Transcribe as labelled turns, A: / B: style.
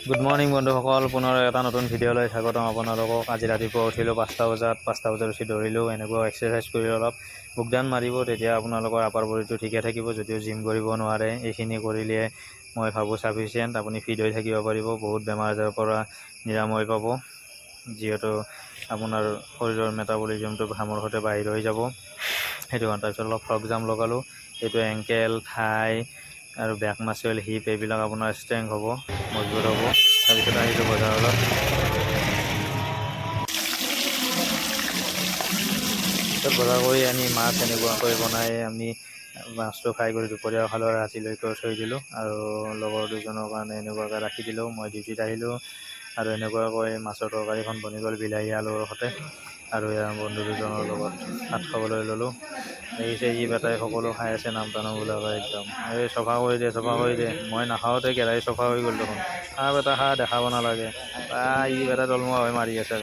A: Good morning বন্ধুসকল, পুনৰ এটা নতুন ভিডিঅ'লৈ স্বাগতম আপোনালোকক। আজি ৰাতিপুৱা উঠিলোঁ 5টা বজাত উঠি দৌৰিলোঁ। এনেকুৱা এক্সাৰচাইজ কৰি অলপ বুকডাউন মাৰিব, তেতিয়া আপোনালোকৰ আপাৰ বডিটো ঠিকে থাকিব। যদিও জিম কৰিব নোৱাৰে, এইখিনি কৰিলে মই ভাবোঁ ছাফিচিয়েণ্ট। আপুনি ফিট হৈ থাকিব পাৰিব, বহুত বেমাৰ আজাৰৰ পৰা নিৰাময় পাব, যিহেতু আপোনাৰ শৰীৰৰ মেটাবলিজমটো ঘামৰ সৈতে বাহিৰ হৈ যাব। সেইটো কাৰণে তাৰপিছত অলপ ফ্ৰক জাম্প লগালোঁ। সেইটো এংকেল, থাই আৰু বেক মাচল, হিপ এইবিলাক আপোনাৰ ষ্ট্ৰেংথ হ'ব, মজবুত হ'ব। তাৰপিছত আহিলোঁ বজাৰলৈ। বজাৰ কৰি আনি মাছ এনেকুৱাকৈ বনাই আমি মাছটো ফ্ৰাই কৰি দুপৰীয়া খালোঁ, ৰাতিলৈকে থৈ দিলোঁ। আৰু লগৰ দুজনৰ কাৰণে এনেকুৱাকৈ ৰাখি দিলোঁ। মই ডিউটিত আহিলোঁ আৰু এনেকুৱাকৈ মাছৰ তৰকাৰীখন বনি গ'ল বিলাহী আলুৰ সৈতে। আৰু ইয়াৰ বন্ধু দুজনৰ লগত ভাত খাবলৈ ল'লোঁ। দেখিছে ই বেটাই সকলো খাই আছে নামতা একদম। এই চফা কৰি দে। মই নাখাওঁতে কেৰাহী চফা হৈ গ'ল দেখোন। বেটা দেখা বনালাগে ই বেটা তলমুৱা হৈ মাৰি আছে।